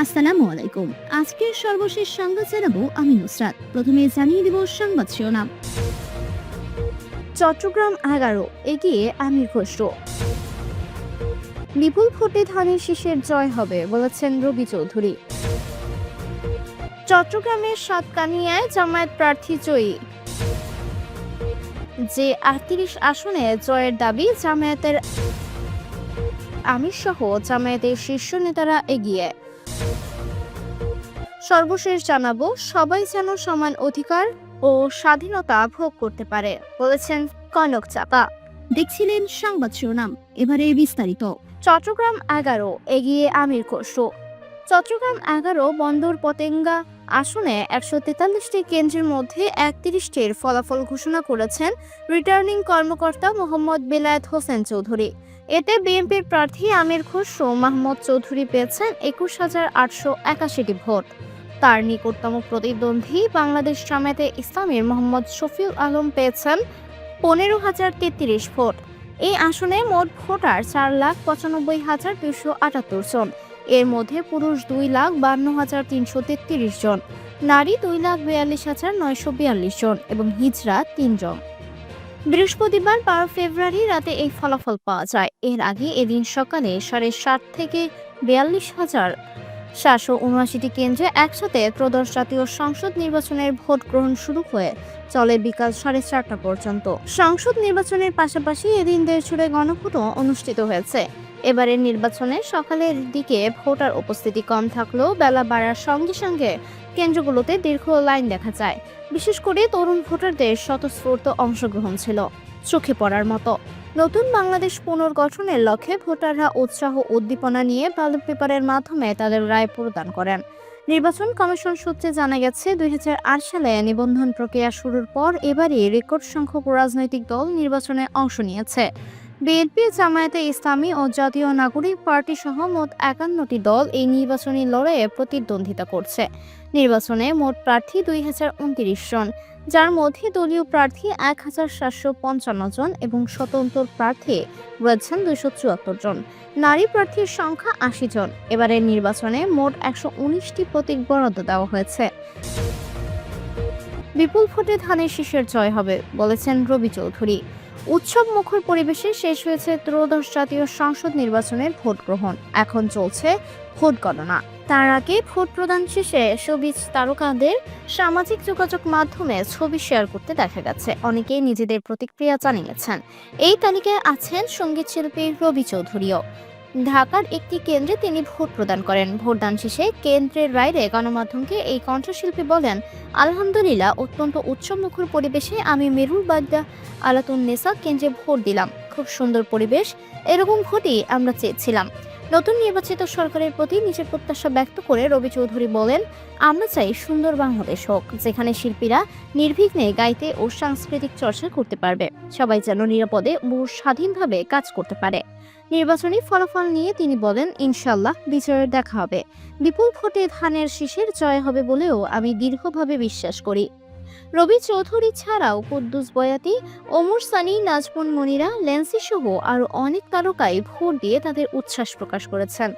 আসসালামু আলাইকুম। আজকের সর্বশেষ সংবাদ জানাবো আমি নুসরাত। প্রথমে জানিয়ে দেব সংবাদ শিরোনাম। চট্টগ্রাম 11 এগিয়ে আমির খসরু। বিপুল ভোটে ধানের শীষের জয় হবে বলেছেন রবি চৌধুরী। চট্টগ্রামের সাতকানিয়ায় জামায়াত প্রার্থী জয়ী। যে 38 আসনে জয়ের দাবি জামায়াতের আমির সহ জামায়াতের শীর্ষ নেতারা এগিয়ে। সর্বশেষ জানাবো, সবাই যেন সমান অধিকার ও স্বাধীনতা ভোগ করতে পারে বলেছেন কনক চাপা। দেখছিলেন সংবাদ শিরোনাম, এবারে বিস্তারিত। চট্টগ্রাম 11 এগিয়ে আমির খসরু। চট্টগ্রাম 11 বন্দর পতেঙ্গা আসনে 143টি কেন্দ্রের মধ্যে 31টির ফলাফল ঘোষণা করেছেন রিটার্নিং কর্মকর্তা মোহাম্মদ বেলায়েত হোসেন চৌধুরী। এতে বিএনপির প্রার্থী আমির খসরু মাহমুদ চৌধুরী পেয়েছেন 21,881টি ভোট। তার নিকটতম প্রতিদ্বন্দ্বী বাংলাদেশ জামায়াতে ইসলামীর মোহাম্মদ শফিউল আলম পেয়েছেন 15,033 ভোট। এই আসনে মোট ভোটার 4,95,278 জন। এর মধ্যে পুরুষ 2,52,333 জন, নারী 2,42,942 জন এবং হিজড়া 3 জন। বৃহস্পতিবার 12 ফেব্রুয়ারি রাতে এই ফলাফল পাওয়া যায়। এর আগে এদিন সকালে 7:30 থেকে 42,779টি কেন্দ্রে একসাথে ত্রয়োদশ জাতীয় সংসদ নির্বাচনের ভোট গ্রহণ শুরু হয়ে চলে বিকাল 4:30টা পর্যন্ত। সংসদ নির্বাচনের পাশাপাশি এদিন দেশজুড়ে গণভোটও অনুষ্ঠিত হয়েছে। এবারের নির্বাচনে সকালের দিকে ভোটার উপস্থিতি কম থাকলেও বেলা বাড়ার সঙ্গে সঙ্গে কেন্দ্রগুলোতে দীর্ঘ লাইন দেখা যায়। বিশেষ করে তরুণ ভোটারদের স্বতঃস্ফূর্ত অংশগ্রহণ ছিল চোখে পড়ার মতো। নতুন বাংলাদেশ পুনর্গঠনের লক্ষ্যে ভোটাররা উৎসাহ উদ্দীপনা নিয়ে ব্যালট পেপারের মাধ্যমে তাদের রায় প্রদান করেন। নির্বাচন কমিশন সূত্রে জানা গেছে, 2008 সালে নিবন্ধন প্রক্রিয়া শুরুর পর এবারই রেকর্ড সংখ্যক রাজনৈতিক দল নির্বাচনে অংশ নিয়েছে। বিএনপি, জামায়াতে ইসলামী ও জাতীয় নাগরিক পার্টি সহ মোট 51টি দল এই নির্বাচনী লড়াইয়ে প্রতিদ্বন্দ্বিতা করছে। নির্বাচনে মোট প্রার্থী 2,029 জন, যার মধ্যে দলীয় প্রার্থী 1,755 জন এবং স্বতন্ত্র প্রার্থী রয়েছেন 274 জন। নারী প্রার্থীর সংখ্যা 80 জন। এবারের নির্বাচনে মোট 119টি প্রতীক বরাদ্দ দেওয়া হয়েছে। বিপুল ভোটে ধানের শীষের জয় হবে বলেছেন রবি চৌধুরী। উৎসব মুখর পরিবেশে শেষ হয়েছে ত্রয়োদশ জাতীয় সংসদ নির্বাচনের ভোট গ্রহণ। এখন চলছে ভোট গণনা। তার আগে ভোট প্রদান শেষে শোবিজ তারকাদের সামাজিক যোগাযোগ মাধ্যমে ছবি শেয়ার করতে দেখা গেছে। অনেকেই নিজেদের প্রতিক্রিয়া জানিয়েছেন। এই তালিকায় আছেন সঙ্গীত শিল্পী রবি চৌধুরীও। ঢাকার একটি কেন্দ্রে তিনি ভোট প্রদান করেন। ভোটদান শেষে কেন্দ্রের বাইরে গণমাধ্যমকে এই কণ্ঠশিল্পী বলেন, আলহামদুলিল্লাহ, অত্যন্ত উৎসবমুখর পরিবেশে আমি মেরুল বাড্ডা আলাতুন নেসা কেন্দ্রে ভোট দিলাম। খুব সুন্দর পরিবেশ, এরকম ভোটই আমরা চেয়েছিলাম। নতুন নির্বাচিত সরকারের প্রতি নিজের প্রত্যাশা ব্যক্ত করে রবি চৌধুরী বলেন, আমরা চাই সুন্দর বাংলাদেশ হোক, যেখানে শিল্পীরা নির্বিঘ্নে গাইতে ও সাংস্কৃতিক চর্চা করতে পারবে। সবাই যেন নিরাপদে ও স্বাধীনভাবে কাজ করতে পারে। নির্বাচনী ফলাফল নিয়ে তিনি বলেন, ইনশাআল্লাহ বিজয়ের দেখা হবে। বিপুল ভোটে ধানের শীষের জয় হবে বলেও আমি দৃঢ়ভাবে বিশ্বাস করি। রবি চৌধুরী ছাড়াও কুদ্দুস বয়াতি, ওমর সানি, নাজমুন মনিরা, ল্যান্সি সহ আরো অনেক তারকাই ভোট দিয়ে তাদের উচ্ছ্বাস প্রকাশ করেছেন।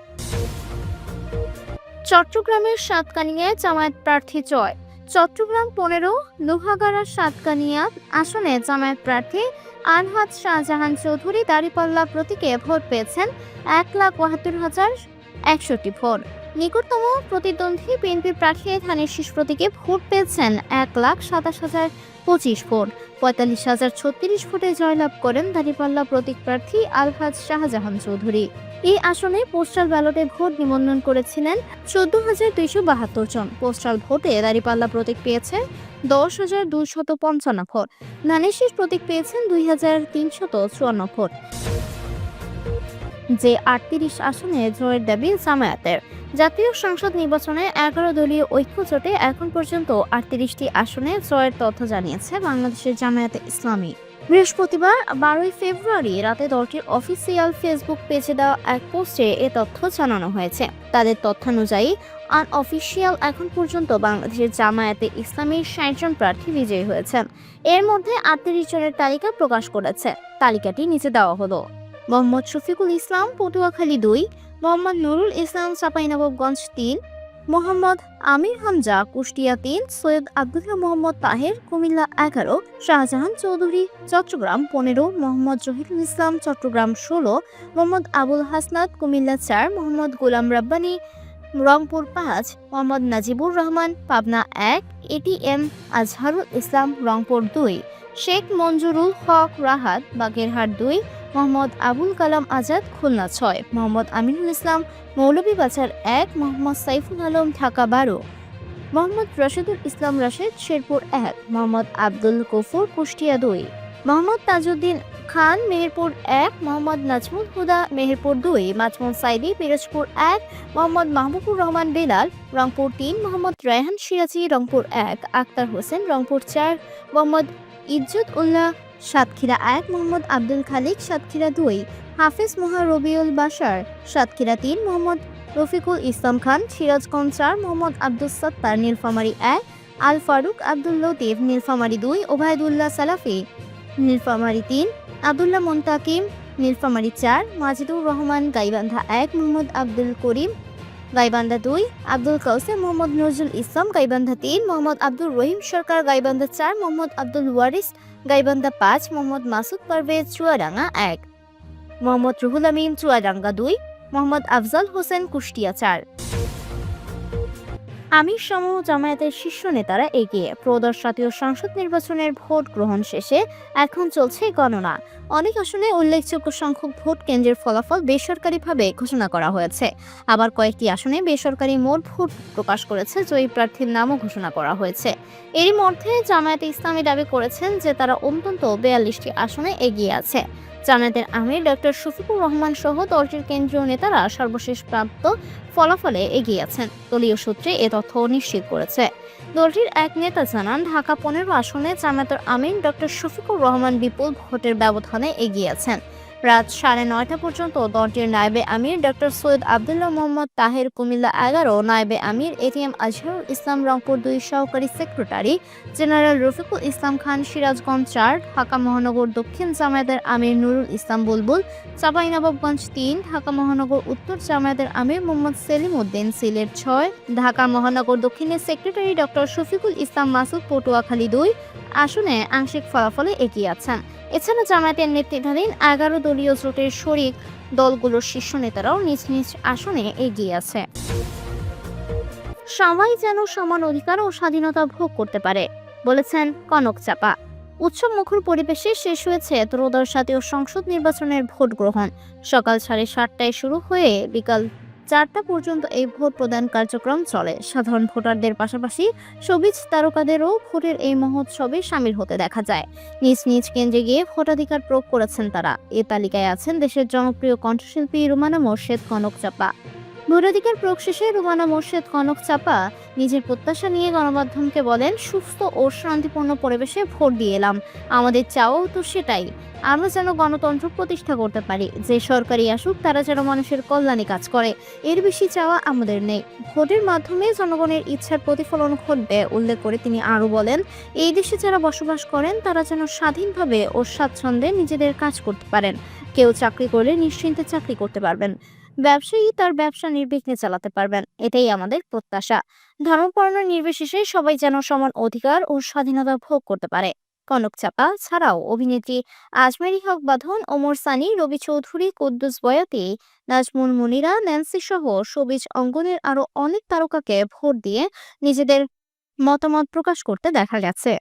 চট্টগ্রামের সাতকানিয়ায় জামায়াত প্রার্থী জয়। চট্টগ্রাম 15 লোহাগাড়া সাতকানিয়া আসনে জামায়াত প্রার্থী আনহাত শাহজাহান চৌধুরী দাঁড়িপাল্লা প্রতীকে ভোট পেয়েছেন 1,72,100টি ভোট। নিকটতম প্রতিদ্বন্দ্বী বিএনপি প্রার্থী ধানের শীষ প্রতীকে ভোট পেয়েছেন 1,27,025 ভোট। 45,036 ভোটে জয়লাভ করেন দাঁড়িপাল্লা প্রতীক প্রার্থী আলহাজ শাহজাহান চৌধুরী। এই আসনে পোস্টাল ব্যালটে ভোট নিবন্ধন করেছিলেন 14,272 জন। পোস্টাল ভোটে দাঁড়িপাল্লা প্রতীক পেয়েছে 10,255 ভোট। ধানের শীষ প্রতীক পেয়েছেন 2,354 ভোট। যে 38 আসনে জয়ের দাবি জামায়াতের। জাতীয় সংসদ নির্বাচনে 11 দলীয় ঐক্য জোটে এখন পর্যন্ত 38টি আসনে জয়ের তথ্য জানিয়েছে বাংলাদেশের জামায়াতে ইসলামী। বৃহস্পতিবার 12 ফেব্রুয়ারি রাতে দলটির অফিসিয়াল ফেসবুক পেজে দেওয়া এক পোস্টে এ তথ্য জানানো হয়েছে। তাদের তথ্যানুযায়ী আনঅফিসিয়াল এখন পর্যন্ত বাংলাদেশের জামায়াতে ইসলামীর 60 জন প্রার্থী বিজয়ী হয়েছেন। এর মধ্যে 38 জনের তালিকা প্রকাশ করেছে। তালিকাটি নিচে দেওয়া হলো। মোহাম্মদ শফিকুল ইসলাম, পটুয়াখালী 2, মোহাম্মদ নুরুল ইসলাম চাঁপাইনবাবগঞ্জ ৩, মোহাম্মদ আমির হামজা কুষ্টিয়া ৩, সৈয়দ আব্দুল্লাহ মোহাম্মদ তাহের কুমিল্লা ১১, শাহজাহান চৌধুরী চট্টগ্রাম ১৫, মোহাম্মদ জহিরুল ইসলাম চট্টগ্রাম ১৬, মোহাম্মদ আবুল হাসনাত কুমিল্লা ৪, মোহাম্মদ গোলাম রাব্বানী রংপুর ৫, মোহাম্মদ নাজিবুর রহমান পাবনা ১, এটিএম আজহারুল ইসলাম রংপুর ২, শেখ মঞ্জুরুল হক রাহাত বাগেরহাট ২, মোহাম্মদ আবুল কালাম আজাদ খুলনা ৬, মোহাম্মদ আমিনুল ইসলাম মৌলভীবাজার ১, মোহাম্মদ সাইফুল আলম ঢাকা ১২, মোহাম্মদ রশিদুল ইসলাম রাশেদ শেরপুর ১, মোহাম্মদ আব্দুল গফুর কুষ্টিয়া ২, মোহাম্মদ তাজউদ্দিন খান মেহেরপুর ১, মোহাম্মদ নাজমুল হুদা মেহেরপুর ২, মাজমুন সাইদি পিরোজপুর ১, মোহাম্মদ মাহবুবুর রহমান বেলাল রংপুর ৩, মোহাম্মদ রায়হান সিরাজি রংপুর ১, আক্তার হোসেন রংপুর ৪, মোহাম্মদ ইজ্জত উল্লাহ সাতক্ষীরা ১, মোহাম্মদ আব্দুল খালিক সাতক্ষীরা ২, হাফিজ মোহা রবিউল বাশার সাতক্ষীরা ৩, মোহাম্মদ রফিকুল ইসলাম খান সিরাজগঞ্জ ৪, মোহাম্মদ আব্দুস সত্তার নীলফামারী ১, আল ফারুক আব্দুল লতিফ নীলফামারী ২, ওবায়দুল্লাহ সালাফি নীলফামারী ৩, আব্দুল্লাহ মুনতাকিম নীলফামারী ৪, মাজিদুর রহমান গাইবান্ধা ১, মোহাম্মদ আব্দুল করিম গাইবান্ধা ২, আব্দুল কাউসার মোহাম্মদ নজরুল ইসলাম গাইবান্ধা ৩, মোহাম্মদ আব্দুর রহিম সরকার গাইবান্ধা ৪, মোহাম্মদ আব্দুল ওয়ারিস গাইবান্ধা ৫, মোহাম্মদ মাসুদ পারভেজ চুয়াডাঙ্গা ১, মোহাম্মদ রুহুল আমিন চুয়াডাঙ্গা ২, মোহাম্মদ আফজাল হোসেন কুষ্টিয়া ৪। আমির সমূহ জামায়াতের শীর্ষ নেতারা এগিয়ে। ত্রয়োদশ জাতীয় সংসদ নির্বাচনের ভোট গ্রহণ শেষে এখন চলছে গণনা। অনেক আসনে উল্লেখযোগ্য সংখ্যক ভোট কেন্দ্রের ফলাফল বেসরকারিভাবে ঘোষণা করা হয়েছে। আবার কয়েকটি আসনে বেসরকারি মোট ভোট প্রকাশ করেছে, জয়ী প্রার্থীর নামও ঘোষণা করা হয়েছে। এরই মধ্যে জামায়াতে ইসলামী দাবি করেছেন যে তারা অন্তত ৪২টি আসনে এগিয়ে আছে। জামায়াতের আমির ডক্টর শফিকুর রহমান সহ দলটির কেন্দ্রীয় নেতারা সর্বশেষ প্রাপ্ত ফলাফলে এগিয়ে আছেন। দলীয় সূত্রে এ তথ্য নিশ্চিত করেছে। দলটির এক নেতা জানান, ঢাকা ১৫ আসনে জামায়াতের আমির ডক্টর শফিকুর রহমান বিপুল ভোটের ব্যবধানে এগিয়ে আছেন। রাত ৯:৩০ পর্যন্ত দলটির নায়েবে আমির ডক্টর সৈয়দ আব্দুল্লাহ মোহাম্মদ তাহের কুমিল্লা ১১, নায়েবে আমির এটিএম আজহারুল ইসলাম রংপুর ২, সহকারী সেক্রেটারি জেনারেল রফিকুল ইসলাম খান সিরাজগঞ্জ ৪, ঢাকা মহানগর দক্ষিণ জামায়াতের আমির নুরুল ইসলাম বুলবুল চাঁপাইনবাবগঞ্জ ৩, ঢাকা মহানগর উত্তর জামায়াতের আমির মোহাম্মদ সেলিম উদ্দিন সিলেট ৬, ঢাকা মহানগর দক্ষিণের সেক্রেটারি ডক্টর শফিকুল ইসলাম মাসুদ পটুয়াখালী ২ আসনে আংশিক ফলাফলে এগিয়ে আছেন। এছাড়া জামায়াতের নেতৃত্বাধীন ১১ দলীয় জোটের শরিক দলগুলোর শীর্ষ নেতারাও নিজ নিজ আসনে এগিয়ে আছে। সবাই যেন সমান অধিকার ও স্বাধীনতা ভোগ করতে পারে, বলেছেন কনক চাপা। উৎসব মুখর পরিবেশে শেষ হয়েছে ত্রয়োদশ জাতীয় সংসদ নির্বাচনের ভোট গ্রহণ। সকাল 7:30টায় শুরু হয়ে বিকাল 4টা পর্যন্ত এই ভোট প্রদান কার্যক্রম চলে। সাধারণ ভোটারদের পাশাপাশি শোবিজ তারকাদেরও ভোটের এই মহোৎসবে শামিল হতে দেখা যায়। নিজ নিজ কেন্দ্রে গিয়ে ভোটাধিকার প্রয়োগ করেছেন তারা। এ তালিকায় আছেন দেশের জনপ্রিয় কণ্ঠশিল্পী রুমানা মোর্শেদ কনক চাপা। ভোটাধিকার প্রয়োগ শেষে রুমানা মোর্শেদ কনক চাপা নিজের প্রত্যাশা নিয়ে গণমাধ্যমকে বলেন, সুস্থ ও শান্তিপূর্ণ পরিবেশে ভোট দিয়ে এলাম। আমাদের চাওয়াও তো সেটাই, আমরা যেন গণতন্ত্র প্রতিষ্ঠা করতে পারি। যে সরকারই আসুক তারা যেন মানুষের কল্যাণে কাজ করে, এর বেশি চাওয়া আমাদের নেই। ভোটের মাধ্যমে জনগণের ইচ্ছার প্রতিফলন ঘটবে উল্লেখ করে তিনি আরও বলেন, এই দেশে যারা বসবাস করেন তারা যেন স্বাধীনভাবে ও স্বাচ্ছন্দ্যে নিজেদের কাজ করতে পারেন। কেউ চাকরি করলে নিশ্চিন্তে চাকরি করতে পারবেন, ব্যবসায়ী তার ব্যবসা নির্বিঘ্নে চালাতে পারবেন, এটাই আমাদের প্রত্যাশা। ধর্মবর্ণ নির্বিশেষে সবাই যেন সমান অধিকার ও স্বাধীনতা ভোগ করতে পারে। কনক চাপা ছাড়াও অভিনেত্রী আজমেরী হক বাঁধন, ওমর সানি, রবি চৌধুরী, কুদ্দুস বয়াতি, নাজমুল মুনিরা, ন্যান্সি সহ শোবিজ অঙ্গনের আরো অনেক তারকাকে ভোট দিয়ে নিজেদের মতামত প্রকাশ করতে দেখা গেছে।